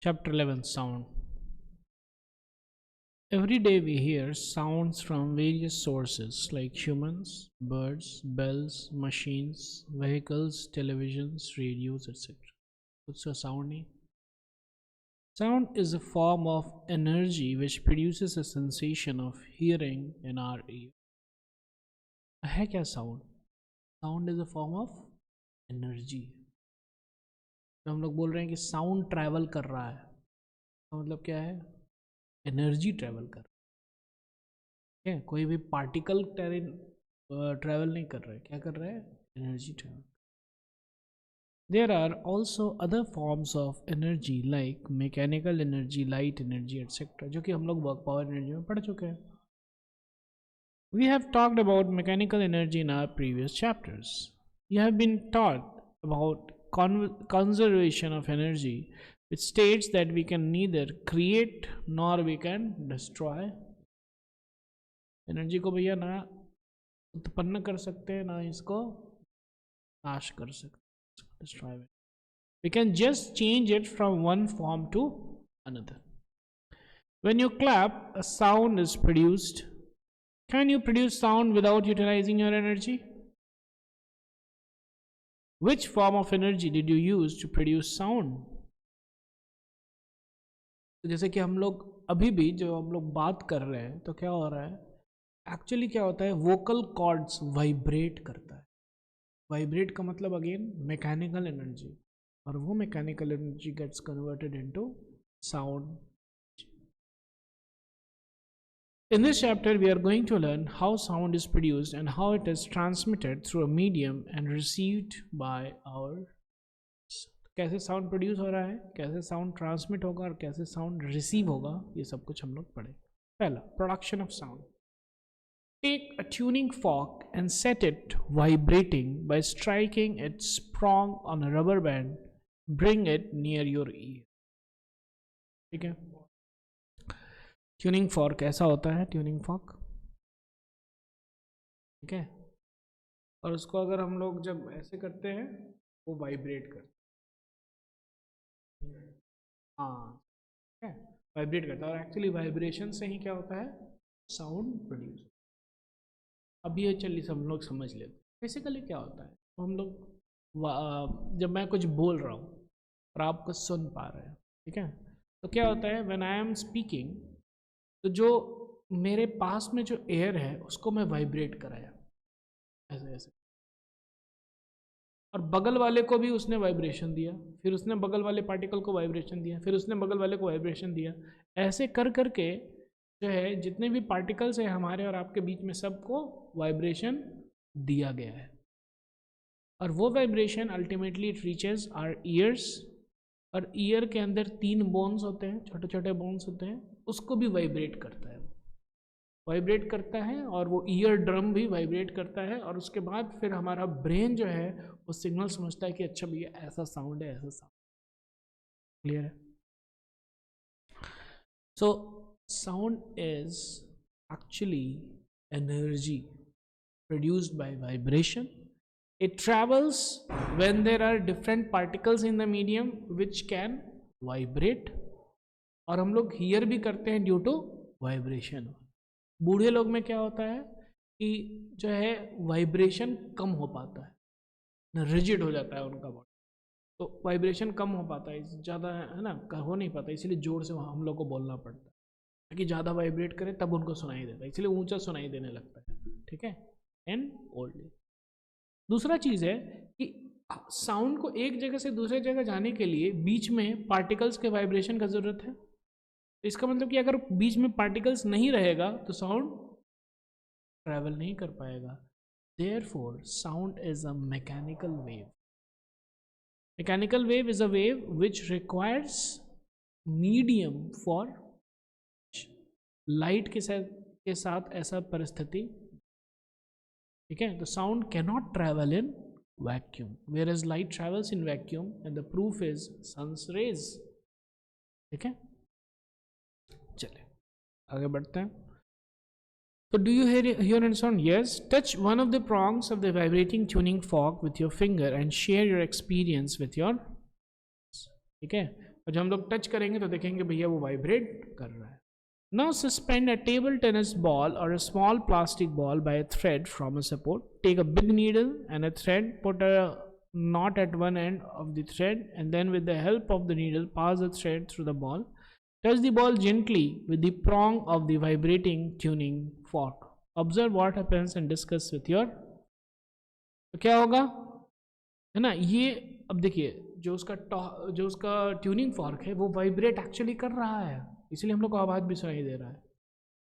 Chapter 11 Sound. Every day we hear sounds from various sources like humans, birds, bells, machines, vehicles, televisions, radios, etc. What's a sound? Sound is a form of energy which produces a sensation of hearing in our ear. है क्या sound? Sound is a form of energy. तो हम लोग बोल रहे हैं कि sound travel कर रहा है, तो मतलब क्या है? एनर्जी ट्रेवल कर रहा है, कोई भी पार्टिकल ट्रेवल नहीं कर रहा है, क्या कर रहा है? Energy travel. There are also other forms of energy like mechanical energy, light energy etcetera, जो कि हम लोग वर्क पावर एनर्जी में पढ़ चुके हैं. We have talked about mechanical energy in our previous chapters. You have been taught about conservation of energy, which states that we can neither create nor we can destroy. Energy को भैया ना उत्पन्न कर सकते हैं, ना इसको नाश कर सकते, destroy it. We can just change it from one form to another. When you clap, a sound is produced. Can you produce sound without utilizing your energy? Which form of energy did you use to produce sound? तो जैसे कि हम लोग अभी भी जो हम लोग बात कर रहे हैं, तो क्या हो रहा है? एक्चुअली क्या होता है? वोकल कॉर्ड्स वाइब्रेट करता है. वाइब्रेट का मतलब अगेन मैकेनिकल एनर्जी, और वो mechanical energy gets converted into sound. In this chapter, we are going to learn how sound is produced and how it is transmitted through a medium and received by our. कैसे sound produce हो रहा है, कैसे sound transmit होगा और कैसे sound receive होगा, ये सब कुछ हम लोग पढ़े. पहला, production of sound. Take a tuning fork and set it vibrating by striking its prong on a rubber band. Bring it near your ear. ठीक है. ट्यूनिंग फॉर्क ऐसा होता है, ट्यूनिंग फॉर्क, ठीक है. और उसको अगर हम लोग जब ऐसे करते हैं, वो वाइब्रेट करता है. हाँ, ठीक है, वाइब्रेट करता है. और एक्चुअली वाइब्रेशन से ही क्या होता है? Sound produce. अब ये चलिए सब लोग समझ लेते. बेसिकली क्या होता है, तो हम लोग जब मैं कुछ बोल रहा हूँ और आप कुछ सुन पा रहे हैं, ठीक है, तो क्या होता है? व्हेन आई एम स्पीकिंग, तो जो मेरे पास में जो एयर है उसको मैं वाइब्रेट कराया ऐसे ऐसे, और बगल वाले को भी उसने वाइब्रेशन दिया, फिर उसने बगल वाले पार्टिकल को वाइब्रेशन दिया, फिर उसने बगल वाले को वाइब्रेशन दिया. ऐसे कर करके जो है जितने भी पार्टिकल्स हैं हमारे और आपके बीच में, सबको वाइब्रेशन दिया गया है. और वो vibration ultimately it reaches our ears, और ईयर के अंदर 3 बोन्स होते हैं, छोटे छोटे बोन्स होते हैं, उसको भी वाइब्रेट करता है, वाइब्रेट करता है. और वो ईयर ड्रम भी वाइब्रेट करता है. और उसके बाद फिर हमारा ब्रेन जो है वो सिग्नल समझता है कि अच्छा भैया ऐसा साउंड है, ऐसा साउंड. क्लियर है? So sound is actually energy produced by vibration. It travels when there are different particles in the medium which can vibrate. और हम लोग हियर भी करते हैं ड्यू टू वाइब्रेशन. बूढ़े लोग में क्या होता है कि जो है वाइब्रेशन कम हो पाता है, रिजिड हो जाता है उनका बॉडी, तो वाइब्रेशन कम हो पाता है, ज़्यादा है ना, हो नहीं पाता, इसलिए जोर से हम लोग को बोलना पड़ता है ताकि ज़्यादा वाइब्रेट करे तब उनको सुनाई देता है, इसलिए ऊंचा सुनाई देने लगता है. ठीक है, एंड ओल्ड एज. दूसरा चीज़ है कि साउंड को एक जगह से दूसरे जगह जाने के लिए बीच में पार्टिकल्स के वाइब्रेशन का ज़रूरत है. इसका मतलब कि अगर बीच में पार्टिकल्स नहीं रहेगा तो साउंड ट्रैवल नहीं कर पाएगा. Therefore sound is a mechanical wave. Mechanical wave is a wave which requires medium for. Light के साथ ऐसा परिस्थिति, ठीक है. तो sound cannot travel in vacuum, whereas light travels in vacuum, and the proof is sun's rays. ठीक है, चले आगे बढ़ते हैं. तो do you hear and sound? Yes. Touch one of the prongs of the vibrating tuning fork with your finger and share your experience with your. ठीक है, और जब हम लोग टच करेंगे तो देखेंगे भैया वो वाइब्रेट कर रहा है. Now suspend a table tennis ball or a small plastic ball by a thread from a support. Take a big needle and a thread, put a knot at one end of the thread, and then with the help of the needle pass the thread through the ball. Touch the ball gently with the prong of the vibrating tuning fork. Observe what happens and discuss with your. तो क्या होगा, है ना, ये अब देखिए जो उसका ट्यूनिंग फॉर्क है वो वाइब्रेट एक्चुअली कर रहा है, इसलिए हम लोग को आवाज़ भी सुनाई दे रहा है.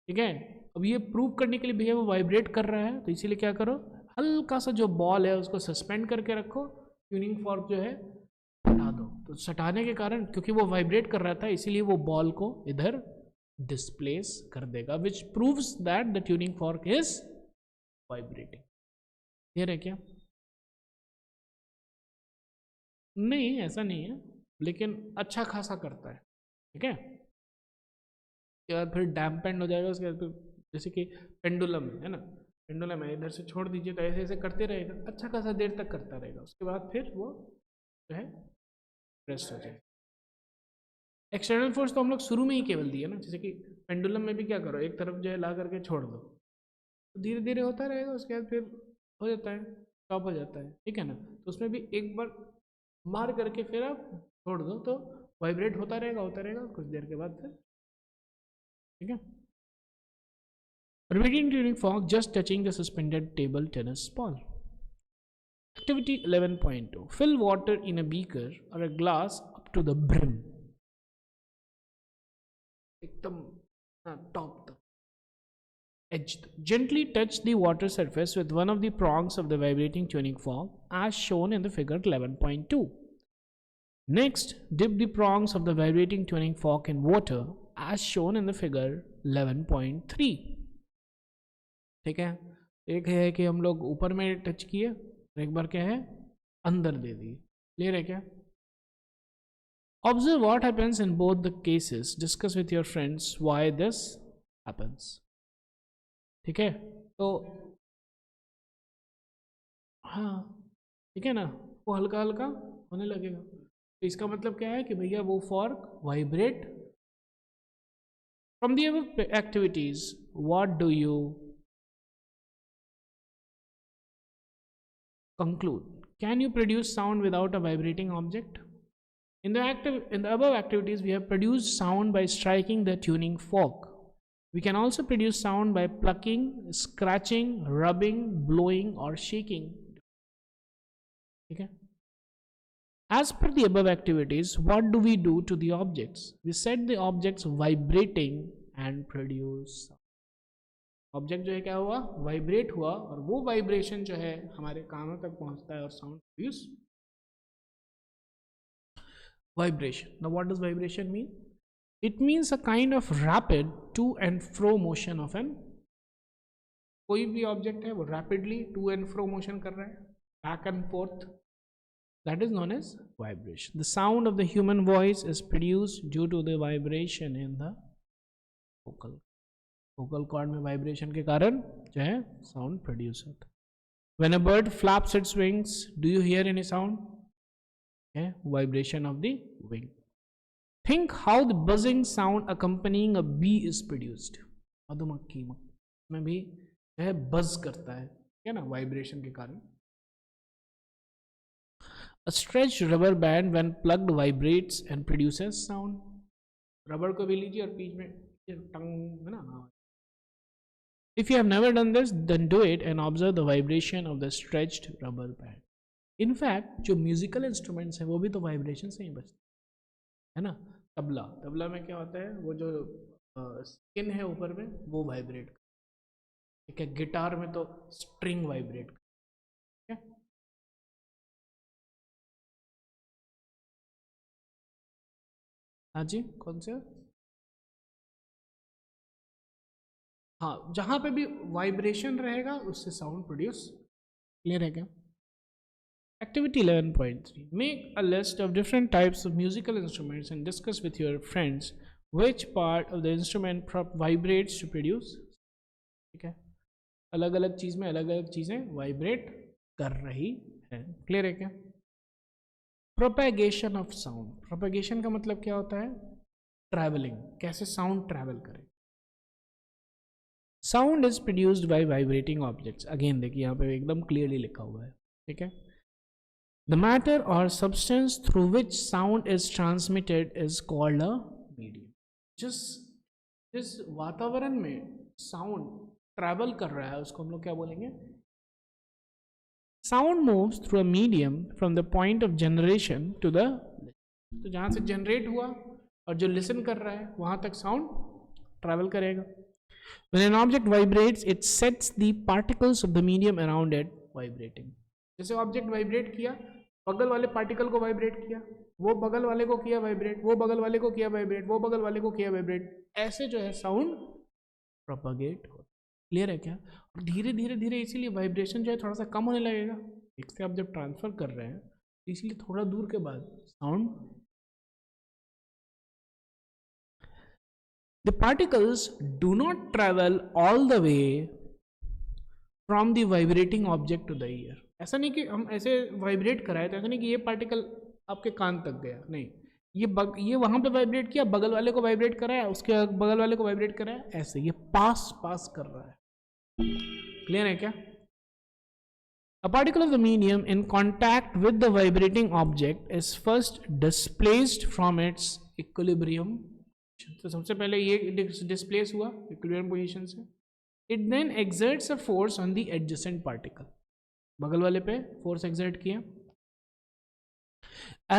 ठीक है, अब ये प्रूव करने के लिए भैया वो वाइब्रेट कर रहा है, तो इसीलिए क्या करो, हल्का सा जो बॉल है उसको सस्पेंड करके रखो, ट्यूनिंग फॉर्क जो है हटा दो. तो सटाने के कारण क्योंकि वो वाइब्रेट कर रहा था इसीलिए वो बॉल को इधर डिस्प्लेस कर देगा, which proves that the tuning fork is vibrating. Clear है क्या? नहीं ऐसा नहीं है, लेकिन अच्छा खासा करता है. ठीक है, उसके बाद फिर डैम्पेंड हो जाएगा. उसके बाद फिर जैसे कि पेंडुलम है ना, पेंडुलम है, इधर से छोड़ दीजिए तो ऐसे ऐसे करते रहेगा, अच्छा खासा देर तक करता रहेगा, उसके बाद फिर वो जो है रेस्ट हो जाएगा. एक्सटर्नल फोर्स तो हम लोग शुरू में ही केवल दिए ना, जैसे कि पेंडुलम में भी क्या करो, एक तरफ जो है ला करके छोड़ दो, तो धीरे धीरे होता रहेगा, उसके बाद फिर हो जाता है, स्टॉप हो जाता है. ठीक है ना, तो उसमें भी एक बार मार करके फिर आप छोड़ दो तो वाइब्रेट होता रहेगा कुछ देर के बाद फिर. ठीक है, repeating tuning fork just touching the suspended table tennis ball. Activity 11.2. Fill water in a beaker or a glass up to the brim. एकदम top तक, edge तक. Gently touch the water surface with one of the prongs of the vibrating tuning fork as shown in the figure 11.2. Next, dip the prongs of the vibrating tuning fork in water as shown in the figure 11.3. ठीक है, एक है कि हम लोग ऊपर में touch किए, एक बार क्या है अंदर दे दिए. क्लियर है क्या? Observe what happens in both the cases. Discuss with your friends why this happens. ठीक है, तो हाँ ठीक है ना, वो हल्का हल्का होने लगेगा, तो इसका मतलब क्या है कि भैया वो fork vibrate. From the above activities what do you conclude? Can you produce sound without a vibrating object? In the above activities, we have produced sound by striking the tuning fork. We can also produce sound by plucking, scratching, rubbing, blowing, or shaking. Okay. As per the above activities, what do we do to the objects? We set the objects vibrating and produce sound. Object जो है क्या हुआ, vibrate हुआ, और वो vibration जो है हमारे कानों तक पहुंचता है और sound produce. Vibration. Now what does vibration mean? It means a kind of rapid to and fro motion of an. कोई भी ऑब्जेक्ट है वो rapidly to and fro motion कर रहा है, back and forth, that is known as vibration. The sound of the human voice is produced due to the vibration in the vocal cord में vibration के कारण जो है साउंड प्रोड्यूस होता है. When a bird flaps its wings, do you hear any sound? Vibration of the wing. Think how the buzzing sound accompanying a bee is produced. मधुमक्खी में भी जो है बज करता है ना, वाइब्रेशन के कारण. A stretched rubber band when plugged vibrates and produces sound. Rubber को भी लीजिए और बीच में टंग है ना. If you have never done this, then do it and observe the vibration of the stretched rubber band. In fact, जो musical instruments हैं वो भी तो वाइब्रेशन से ही बचते है ना. तबला में क्या होता है, वो जो स्किन है ऊपर में वो वाइब्रेट. ठीक है, गिटार में तो स्ट्रिंग वाइब्रेट. ठीक है, हाँ जी, कौन से? हाँ, जहाँ पे भी वाइब्रेशन रहेगा उससे साउंड प्रोड्यूस. क्लियर है क्या? Activity 11.3. Make a list of different types of musical instruments and discuss with your friends which part of the instrument vibrates to produce. ठीक है, अलग अलग चीज़ में अलग अलग चीज़ें वाइब्रेट कर रही है. क्लियर है क्या? प्रोपेगेशन ऑफ साउंड, प्रोपेगेशन का मतलब क्या होता है? ट्रैवलिंग, कैसे साउंड ट्रैवल करे। Sound is produced by vibrating objects, again देखिए यहाँ पे एकदम क्लियरली लिखा हुआ है, ठीक है। द मैटर और substance through which sound is transmitted is called a medium. जिस वातावरण में साउंड ट्रैवल कर रहा है उसको हम लोग क्या बोलेंगे? Sound moves through a medium from the point of generation to the, तो जहाँ से जनरेट हुआ और जो लिसन कर रहा है वहाँ तक साउंड ट्रैवल करेगा। When an object vibrates, it sets the particles of the medium around it vibrating. जैसे ऑब्जेक्ट वाइब्रेट किया, बगल वाले पार्टिकल को वाइब्रेट किया, वो बगल वाले को किया वाइब्रेट, वो बगल वाले को किया वाइब्रेट, वो बगल वाले को किया वाइब्रेट, ऐसे जो है साउंड प्रोपागेट हो। क्लियर है क्या? और धीरे धीरे धीरे इसीलिए वाइब्रेशन जो है थोड़ा सा कम होने लगेगा, एक से आप जब ट्रांसफर कर रहे हैं इसलिए थोड़ा दूर के बाद sound, the particles do not travel all the way from the vibrating object to the ear. ऐसा नहीं कि हम ऐसे वाइब्रेट कराए तो ऐसा नहीं कि ये पार्टिकल आपके कान तक गया, नहीं, ये वहां पे वाइब्रेट किया, बगल वाले को वाइब्रेट कराया, उसके बगल वाले को वाइब्रेट कराया, ऐसे ये पास कर रहा है। क्लियर है क्या? A particle of the medium in contact with the vibrating object is first displaced from its equilibrium. तो सबसे पहले ये डिस्प्लेस हुआ इक्विलिब्रियम पोजीशन से। It then exerts a force on the adjacent particle, बगल वाले पे फोर्स एक्सर्ट किया,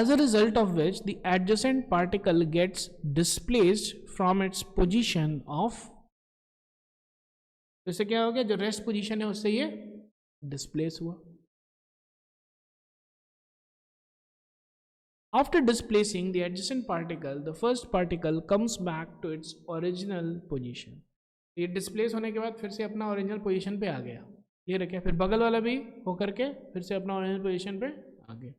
as a result of which the adjacent particle gets displaced from its position of, इससे क्या हो गया? जो रेस्ट पोजीशन है उससे ये डिस्प्लेस हुआ। After displacing the adjacent particle, the first particle comes back to its original position. ये डिस्प्लेस होने के बाद फिर से अपना ओरिजिनल पोजीशन पे आ गया, ये रखा, फिर बगल वाला भी होकर के फिर से अपना ओरिजिनल पोजीशन पे आ गया।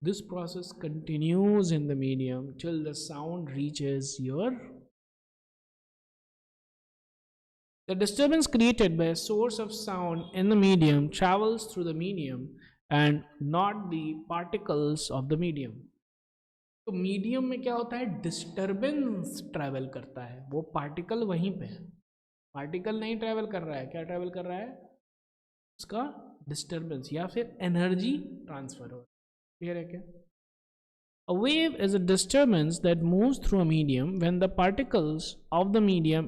This process continues in the medium till the sound reaches your. The disturbance created by a source of sound in the medium travels through the medium and not the particles of the medium. तो medium में क्या होता है? Disturbance travel करता है, वो particle वहीं पे है, पार्टिकल नहीं ट्रैवल कर रहा है, क्या ट्रैवल कर रहा है? उसका डिस्टर्बेंस या फिर एनर्जी ट्रांसफर हो। क्लियर है क्या? A wave is a disturbance that moves through a medium when the particles of the medium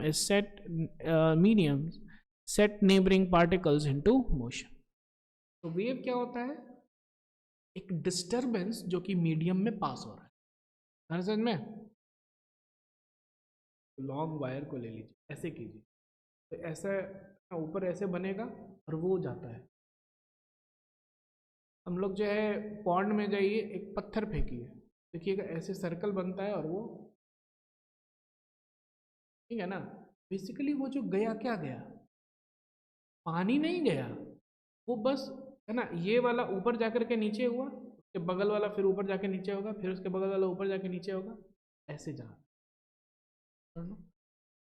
set neighboring particles into motion. तो वेव क्या होता है? एक डिस्टरबेंस जो कि मीडियम में पास हो रहा है। समझ में? लॉन्ग वायर को ले लीजिए, ऐसे कीजिए, तो ऐसा ऊपर ऐसे बनेगा और वो जाता है। हम लोग जो है पॉन्ड में जाइए, एक पत्थर फेंकिए, देखिएगा ऐसे सर्कल बनता है और वो, ठीक है ना? बेसिकली वो जो गया, क्या गया? पानी नहीं गया, वो बस है ना, ये वाला ऊपर जाकर के नीचे हुआ, उसके बगल वाला फिर ऊपर जाके नीचे होगा, फिर उसके बगल वाला ऊपर जाके नीचे होगा, ऐसे जा,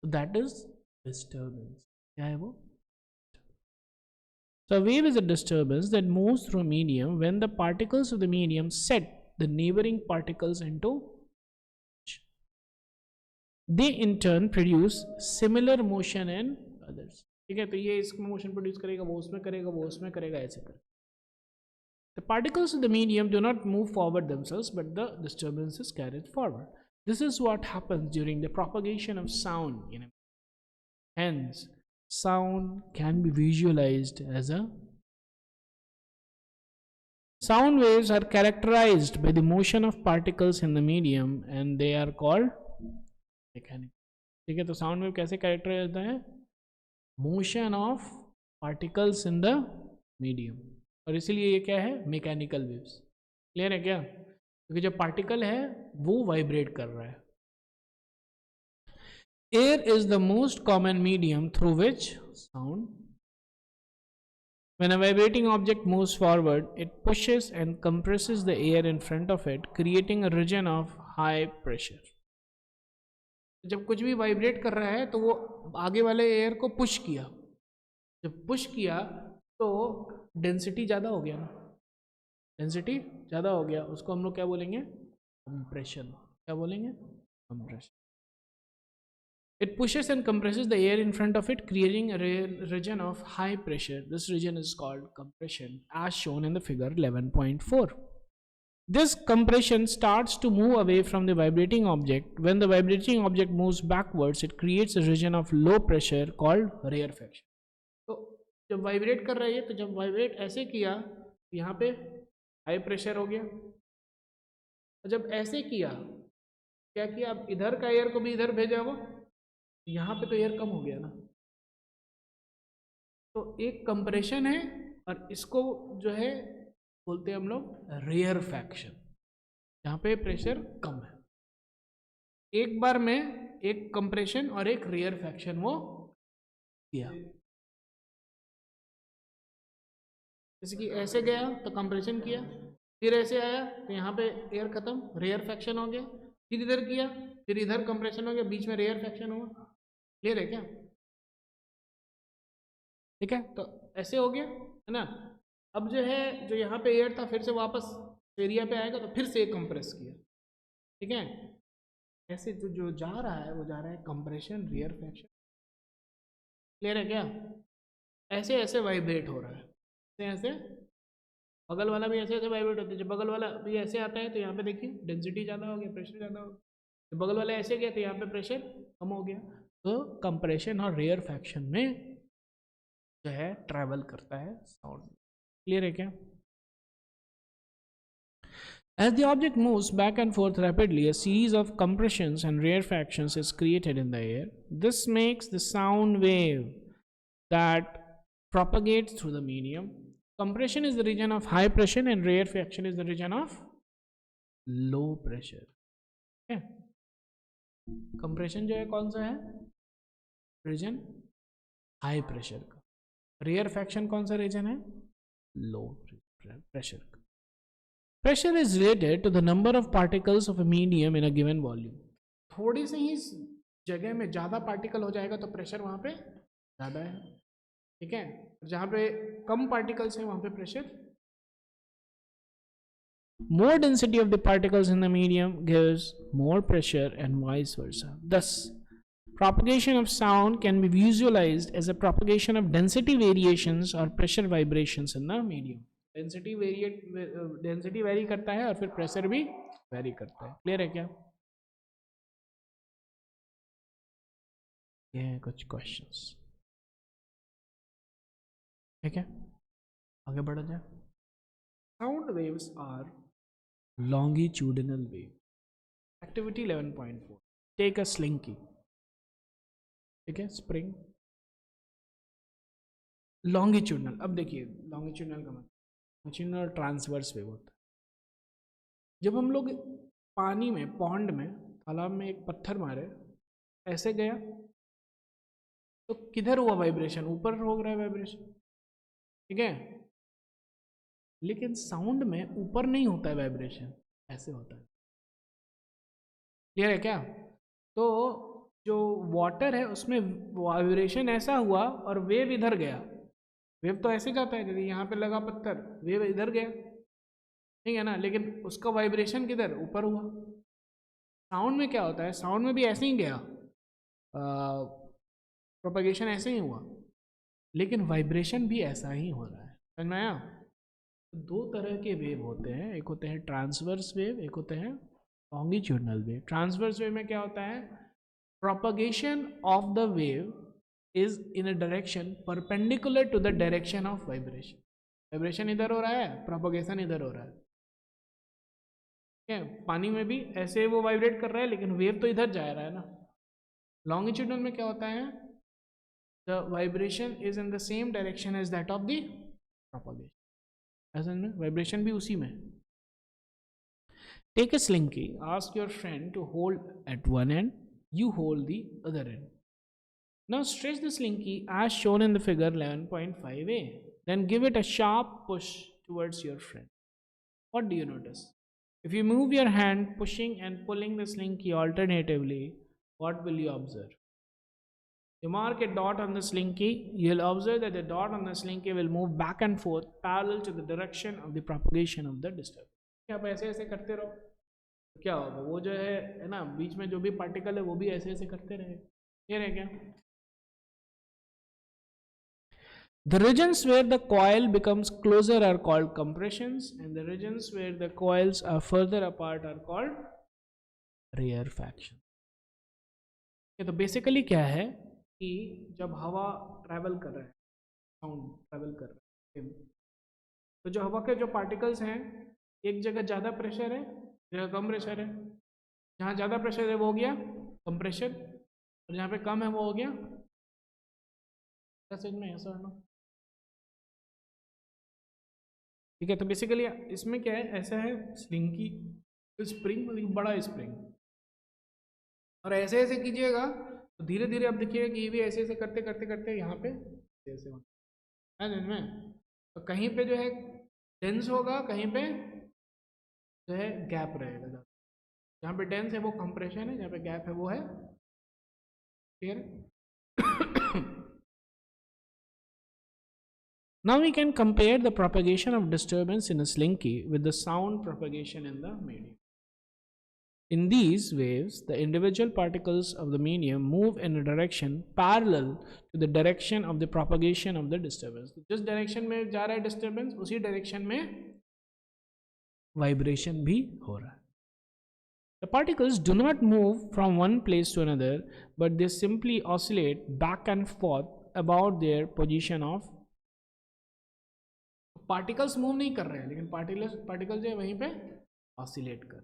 दैट इज डिस्टर्बेंस। क्या है वो? So a wave is a disturbance that moves through a medium when the particles of the medium set the neighboring particles into, they in turn produce similar motion in others. ठीक है, तो ये इसमें motion produce करेगा, वो उसमें करेगा, वो उसमें करेगा, ऐसे करेगा। The particles of the medium do not move forward themselves, but the disturbance is carried forward. This is what happens during the propagation of sound. Hence, sound can be visualized as a. Sound waves are characterized by the motion of particles in the medium and they are called mechanical. ठीक है, तो sound wave कैसे characterise होता है? Motion of particles in the medium, और इसीलिए ये क्या है? Mechanical waves. क्लियर है क्या? क्योंकि जो पार्टिकल है वो वाइब्रेट कर रहा है। Air is the most common medium through which sound, when a vibrating object moves forward, it pushes and compresses the air in front of it, creating a region of high pressure. जब कुछ भी vibrate कर रहा है तो वो आगे वाले एयर को पुश किया, जब पुश किया तो डेंसिटी ज़्यादा हो गया ना, डेंसिटी ज़्यादा हो गया, उसको हम लोग क्या बोलेंगे, कंप्रेशन। क्या बोलेंगे, compression. It pushes and compresses the air in front of it, creating a region of high pressure. This region is called compression, as shown in the figure 11.4. This compression starts to move away from the vibrating object. When the vibrating object moves backwards, it creates a region of low pressure called rarefaction. तो जब vibrate कर रही है, तो जब vibrate ऐसे किया, यहाँ पे हाई प्रेशर हो गया। जब ऐसे किया, क्या किया, अब इधर का एयर को भी इधर भेजा वो, यहाँ पे तो एयर कम हो गया ना, तो एक कंप्रेशन है, और इसको जो है बोलते हैं हम लोग रेयरफैक्शन, यहाँ पे प्रेशर कम है। एक बार में एक कंप्रेशन और एक रेयरफैक्शन वो किया। जैसे कि ऐसे गया तो कंप्रेशन किया, फिर ऐसे आया तो यहाँ पे एयर खत्म, रेयरफैक्शन हो गया, फिर इधर किया, फिर इधर कंप्रेशन हो गया, बीच में रेयरफैक्शन हुआ। क्लियर है क्या? ठीक है, तो ऐसे हो गया है ना। अब जो है, जो यहाँ पे एयर था, फिर से वापस एरिया पे आएगा, तो फिर से कंप्रेस किया। ठीक है, ऐसे जो जो जा रहा है वो जा रहा है कंप्रेशन, रेयरफैक्शन। क्लियर है क्या? ऐसे ऐसे वाइब्रेट हो रहा है, ऐसे ऐसे। बगल वाला भी ऐसे ऐसे वाइब्रेट होता है। जब बगल वाला भी ऐसे आता है तो यहाँ पे देखिए डेंसिटी ज़्यादा हो गया, प्रेशर ज़्यादा हो गया। जब बगल वाला ऐसे गया तो यहाँ पे प्रेशर कम हो गया। तो कंप्रेशन और रेयरफैक्शन में जो है ट्रैवल करता है साउंड। क्लियर है क्या? As the object moves back and forth rapidly, a series of compressions and rarefactions is created in the air. This makes the sound wave that propagates through the medium. Compression is the region of high pressure and rarefaction is the region of low pressure. Okay? Compression जो है कौन सा है? Reason high pressure का। Rarefaction कौन सा reason है? Low pressure का। Pressure is related to the number of particles of a medium in a given volume. थोड़ी सी ही जगह में ज़्यादा पार्टिकल हो जाएगा तो प्रेशर वहाँ पे ज़्यादा है। ठीक है, जहाँ पे कम पार्टिकल्स हैं वहाँ पे pressure. More density of the particles in the medium gives more pressure and vice versa. Thus, propagation of sound can be visualized as a propagation of density variations or pressure vibrations in the medium. Density very करता है और फिर pressure भी very करता है। Clear है क्या? ये हैं कुछ क्वेश्चंस। ठीक है, आगे बढ़ा जाए। Sound waves are longitudinal wave. Activity 11.4, take a slinky. ठीक है, स्प्रिंग लॉन्गिट्यूडिनल। अब देखिए लॉन्गिट्यूडिनल का मतलब लॉन्गिट्यूडिनल ट्रांसवर्स वेव होता है। जब हम लोग पानी में, पॉन्ड में, तालाब में एक पत्थर मारे, ऐसे गया तो किधर हुआ वाइब्रेशन? ऊपर हो रहा है वाइब्रेशन। ठीक है, लेकिन साउंड में ऊपर नहीं होता है वाइब्रेशन, ऐसे होता है। क्लियर है क्या? तो जो वाटर है उसमें वाइब्रेशन ऐसा हुआ और वेव इधर गया। वेव तो ऐसे जाता है, जैसे यहाँ पे लगा पत्थर, वेव इधर गया, ठीक है ना, लेकिन उसका वाइब्रेशन किधर? ऊपर हुआ। साउंड में क्या होता है? साउंड में भी ऐसे ही गया, प्रोपगेशन ऐसे ही हुआ, लेकिन वाइब्रेशन भी ऐसा ही हो रहा है। समझ में आया? दो तरह के वेव होते हैं, एक होते हैं ट्रांसवर्स वेव, एक होते हैं लॉन्गिट्यूडिनल वेव। ट्रांसवर्स वेव में क्या होता है? Propagation of the wave is in a direction perpendicular to the direction of vibration. Vibration इधर हो रहा है, प्रोपगेशन इधर हो रहा है। ठीक है, पानी में भी ऐसे वो वाइब्रेट कर रहा है, लेकिन वेव तो इधर जा रहा है ना। लॉन्गिट्यूडनल में क्या होता है? The vibration is in the same direction as that of the propagation. ऐसा में वाइब्रेशन भी उसी में। Take a slinky, ask your friend to hold at one end, you hold the other end. Now stretch the slinky as shown in the figure 11.5a. Then give it a sharp push towards your friend. What do you notice? If you move your hand pushing and pulling the slinky alternatively, what will you observe? You mark a dot on the slinky, you'll observe that the dot on the slinky will move back and forth parallel to the direction of the propagation of the disturbance. आप ऐसे ऐसे करते रहो तो क्या होगा, वो जो है ना बीच में जो भी पार्टिकल है वो भी ऐसे ऐसे करते रहे, ये रहे क्या. The regions where the coil becomes closer are called compressions, and the regions where the coils are further apart are called rarefaction. तो बेसिकली क्या है कि जब हवा ट्रैवल कर रहा है, साउंड ट्रैवल कर रहा है, तो जो हवा के जो पार्टिकल्स हैं एक जगह ज़्यादा प्रेशर है, जगह कम प्रेशर है. जहाँ ज़्यादा प्रेशर है वो हो गया कंप्रेशन, और जहाँ पे कम है वो हो गया. में ऐसा ना, ठीक है. तो बेसिकली इसमें क्या है, ऐसा है स्लिंकी स्प्रिंग, बड़ा स्प्रिंग, और ऐसे ऐसे कीजिएगा तो धीरे धीरे आप देखिएगा कि ये भी ऐसे ऐसे करते करते करते यहाँ पे ऐसे होता है में. तो कहीं पे जो है डेंस होगा, कहीं पे जो है गैप रहेगा. जहाँ पे डेंस है वो कंप्रेशन है, जहाँ पे गैप है वो है clear. Now we can compare the propagation of disturbance in a slinky with the sound propagation in the medium. In these waves, the individual particles of the medium move in a direction parallel to the direction of the propagation of the disturbance. जिस direction में जा रहा है disturbance, उसी direction में vibration भी हो रहा है. The particles do not move from one place to another, but they simply oscillate back and forth about their position of. Particles move नहीं कर रहे हैं, लेकिन पार्टिकल जो है वहीं पे ऑसिलेट कर.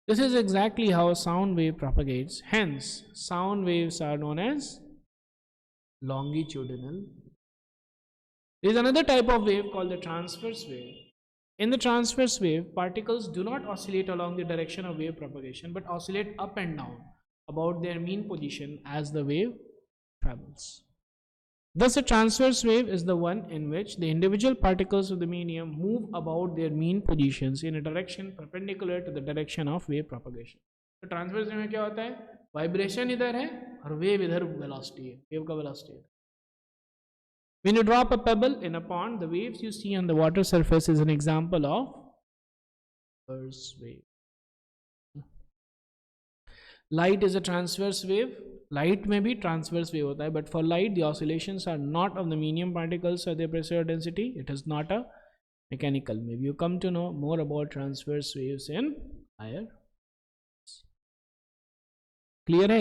This is exactly how sound wave propagates. Hence, sound waves are known as longitudinal. There is another type of wave called the transverse wave. In the transverse wave, particles do not oscillate along the direction of wave propagation, but oscillate up and down about their mean position as the wave travels. Thus, a transverse wave is the one in which the individual particles of the medium move about their mean positions in a direction perpendicular to the direction of wave propagation. तो transverse में क्या होता है, vibration इधर है और wave इधर velocity है, वेव का वेलोसिटी है. When you drop a pebble in a pond, the waves you see on the water surface is an example of transverse wave. Light is a transverse wave. Light में भी transverse wave होता है, but for light the oscillations are not of the medium particles or their pressure or density. It is not a mechanical wave. You come to know more about transverse waves in higher. Clear है?